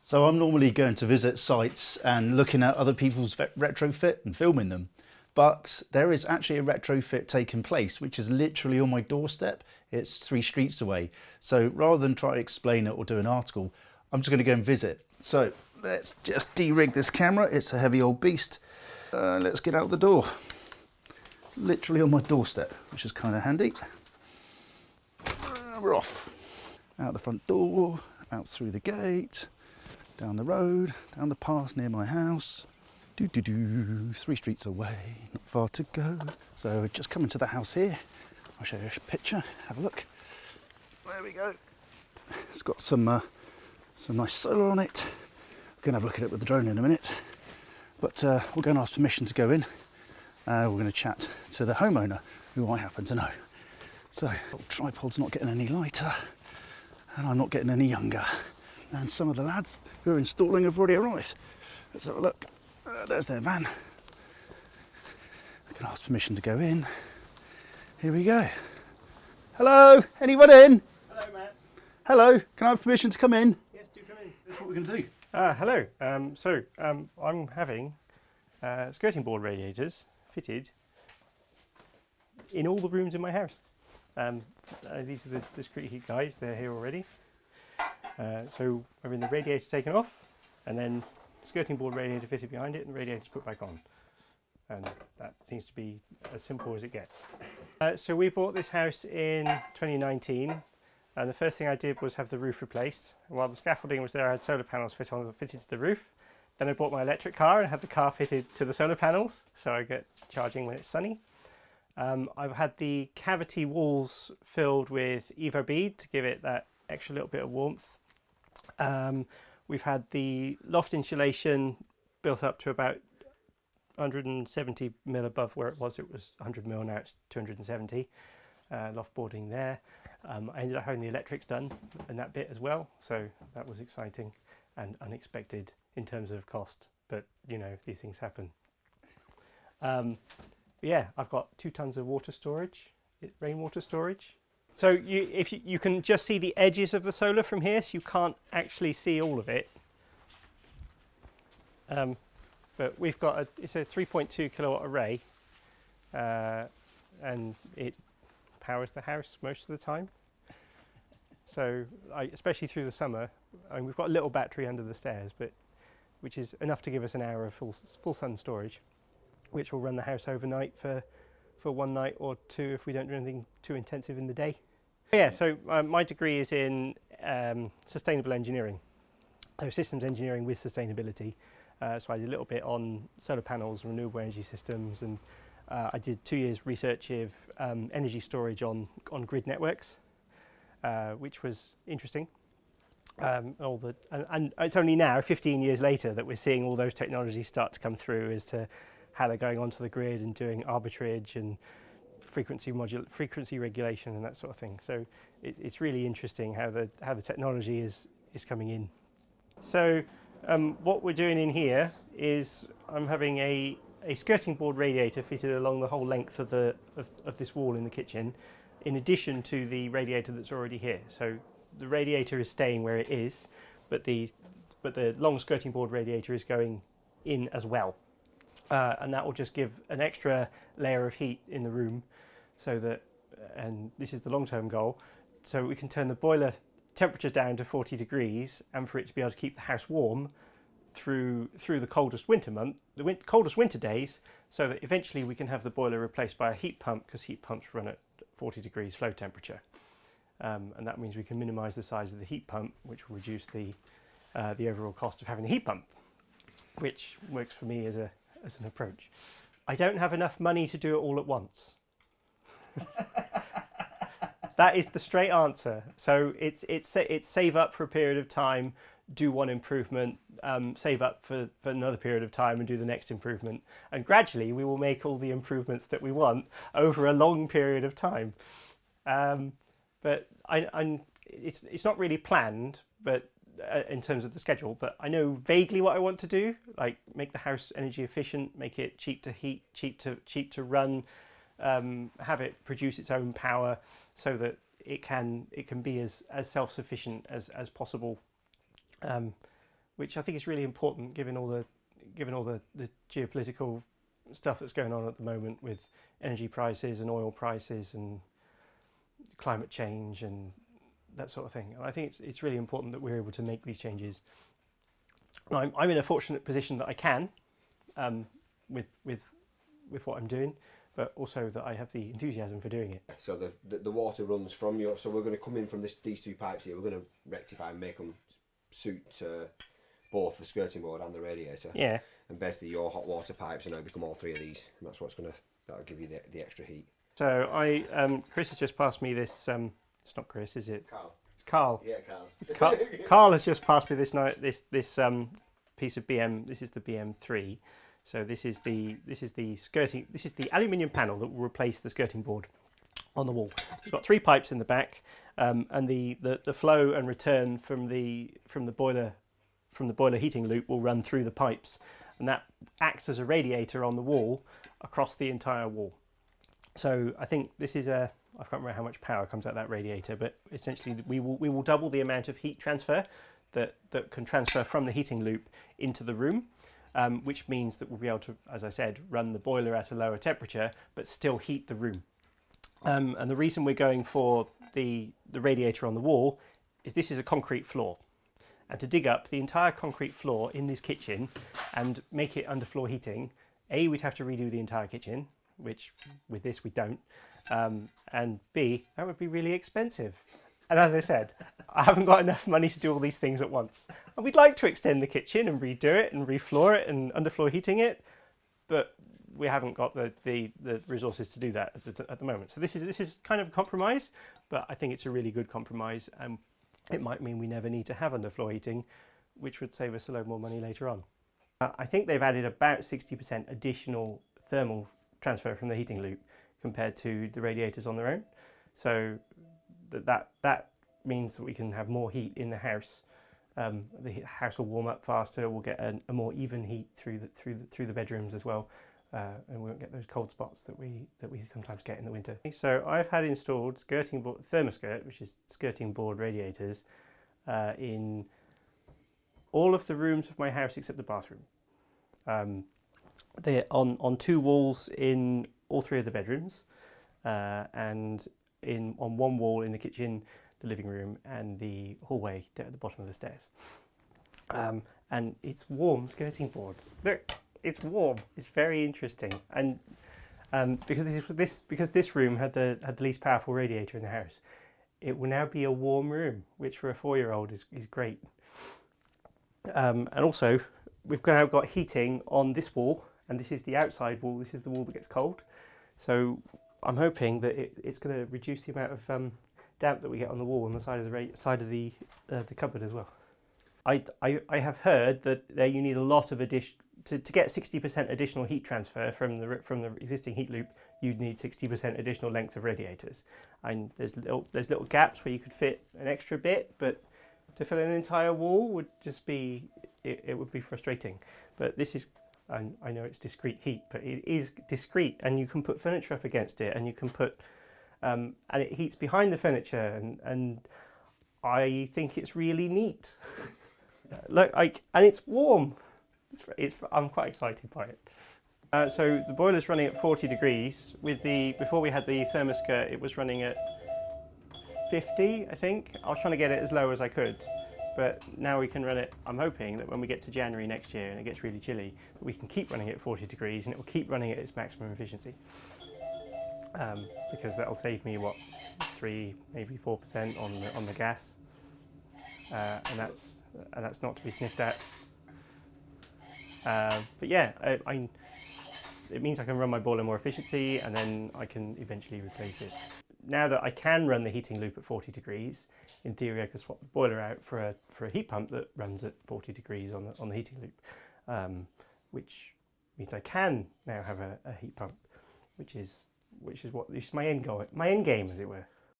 So I'm normally going to visit sites and looking at other people's retrofit and filming them. But there is actually a retrofit taking place, which is literally on my doorstep. It's 3 streets away. So rather than try to explain it or do an article, I'm just going to go and visit. So let's just de-rig this camera. It's a heavy old beast. Let's get out the door. It's literally on my doorstep, which is kind of handy. We're off. Out the front door, out through the gate, down the road, down the path near my house. 3 streets away, not far to go. So we're just coming to the house here. I'll show you a picture, have a look. There we go. It's got some nice solar on it. We're going to have a look at it with the drone in a minute. But we're going to ask permission to go in. We're going to chat to the homeowner, who I happen to know. So, the tripod's not getting any lighter, and I'm not getting any younger. And some of the lads who are installing have already arrived. Let's have a look. There's their van. I can ask permission to go in. Here we go. Hello, anyone in? Hello, Matt. Hello, can I have permission to come in? Yes, do come in. That's what we're going to do. Hello. I'm having skirting board radiators fitted in all the rooms in my house. These are the discrete heat guys. They're here already. So we're in the radiator taken off, and then skirting board radiator fitted behind it, and the radiators put back on. And that seems to be as simple as it gets. So we bought this house in 2019, and the first thing I did was have the roof replaced. While the scaffolding was there, I had solar panels fitted to the roof. Then I bought my electric car and had the car fitted to the solar panels, so I get charging when it's sunny. I've had the cavity walls filled with Evo bead to give it that extra little bit of warmth. We've had the loft insulation built up to about 170 mil above where it was 100 mil, now it's 270. Loft boarding there. I ended up having the electrics done in that bit as well, so that was exciting and unexpected in terms of cost, but you know, these things happen. Yeah, I've got 2 tons of water storage, rainwater storage. So you can just see the edges of the solar from here, so you can't actually see all of it. But we've got it's a 3.2 kilowatt array, and it powers the house most of the time. So especially through the summer, we've got a little battery under the stairs, which is enough to give us an hour of full sun storage, which will run the house overnight for 1 night or 2 if we don't do anything too intensive in the day. Yeah, so my degree is in sustainable engineering, so systems engineering with sustainability. So I did a little bit on solar panels, renewable energy systems, and I did 2 years research of energy storage on grid networks, which was interesting. And it's only now, 15 years later, that we're seeing all those technologies start to come through as to how they're going onto the grid and doing arbitrage and frequency regulation and that sort of thing. So it's really interesting how the technology is coming in. So what we're doing in here is I'm having a skirting board radiator fitted along the whole length of this wall in the kitchen, in addition to the radiator that's already here. So the radiator is staying where it is, but the long skirting board radiator is going in as well. And that will just give an extra layer of heat in the room, so that, and this is the long-term goal, so we can turn the boiler temperature down to 40 degrees, and for it to be able to keep the house warm through the coldest coldest winter days, so that eventually we can have the boiler replaced by a heat pump, because heat pumps run at 40 degrees flow temperature. And that means we can minimise the size of the heat pump, which will reduce the overall cost of having a heat pump, which works for me as an approach. I don't have enough money to do it all at once. That is the straight answer. So it's save up for a period of time, do one improvement, save up for another period of time and do the next improvement. And gradually we will make all the improvements that we want over a long period of time. But it's not really planned, but in terms of the schedule, but I know vaguely what I want to do, like make the house energy efficient, make it cheap to heat, cheap to run, have it produce its own power, so that it can be as self-sufficient as possible. which I think is really important given all the geopolitical stuff that's going on at the moment with energy prices and oil prices and climate change and that sort of thing. And I think it's really important that we're able to make these changes. I'm in a fortunate position that I can, with what I'm doing, but also that I have the enthusiasm for doing it. So the water runs from your. So we're going to come in from these two pipes here. We're going to rectify and make them suit both the skirting board and the radiator. Yeah. And basically, your hot water pipes are now become all three of these, and that's what's that'll give you the extra heat. So Chris has just passed me this. It's not Chris, is it? Carl. It's Carl. Yeah, Carl. It's Carl has just passed me this piece of BM. This is the BM3. So this is the skirting. This is the aluminium panel that will replace the skirting board on the wall. It's got 3 pipes in the back, and the flow and return from the boiler heating loop will run through the pipes, and that acts as a radiator on the wall across the entire wall. So I think this is I can't remember how much power comes out of that radiator, but essentially we will double the amount of heat transfer that can transfer from the heating loop into the room, which means that we'll be able to, as I said, run the boiler at a lower temperature but still heat the room. And the reason we're going for the radiator on the wall is this is a concrete floor. And to dig up the entire concrete floor in this kitchen and make it underfloor heating, A, we'd have to redo the entire kitchen, which with this we don't, and B, that would be really expensive. And as I said, I haven't got enough money to do all these things at once. And we'd like to extend the kitchen and redo it and refloor it and underfloor heating it, but we haven't got the resources to do that at the moment. So this is kind of a compromise, but I think it's a really good compromise, and it might mean we never need to have underfloor heating, which would save us a load more money later on. I think they've added about 60% additional thermal transfer from the heating loop compared to the radiators on their own. So that means that we can have more heat in the house. The house will warm up faster. We'll get a more even heat through the bedrooms as well, and we won't get those cold spots that we sometimes get in the winter. So I've had installed skirting board thermoskirt, which is skirting board radiators, in all of the rooms of my house except the bathroom. They're on 2 walls in all 3 of the bedrooms, and on 1 wall in the kitchen, the living room, and the hallway down at the bottom of the stairs. And it's warm skirting board. Look, it's warm. It's very interesting, and because this room had the least powerful radiator in the house, it will now be a warm room, which for a 4-year-old is great. And also, we've now got heating on this wall, and this is the outside wall. This is the wall that gets cold. So I'm hoping that it's going to reduce the amount of damp that we get on the wall on the side of the cupboard as well. I have heard that you need a lot of to get 60% additional heat transfer from the existing heat loop. You'd need 60% additional length of radiators, and there's little gaps where you could fit an extra bit, but to fill an entire wall would just be it would be frustrating. But this is, I know it's discrete heat, but it is discrete, and you can put furniture up against it, and you can put and it heats behind the furniture, and I think it's really neat. Look, and it's warm. I'm quite excited by it. So the boiler's running at 40 degrees. Before we had the thermoskirt, it was running at 50, I think. I was trying to get it as low as I could, but now we can run it. I'm hoping that when we get to January next year and it gets really chilly, we can keep running it at 40 degrees, and it will keep running at its maximum efficiency. Because that'll save me 3, maybe 4% on the gas, and that's not to be sniffed at. But yeah, it means I can run my boiler more efficiently, and then I can eventually replace it. Now that I can run the heating loop at 40 degrees, in theory I could swap the boiler out for a heat pump that runs at 40 degrees on the heating loop, which means I can now have a heat pump, which is my end game, as it were.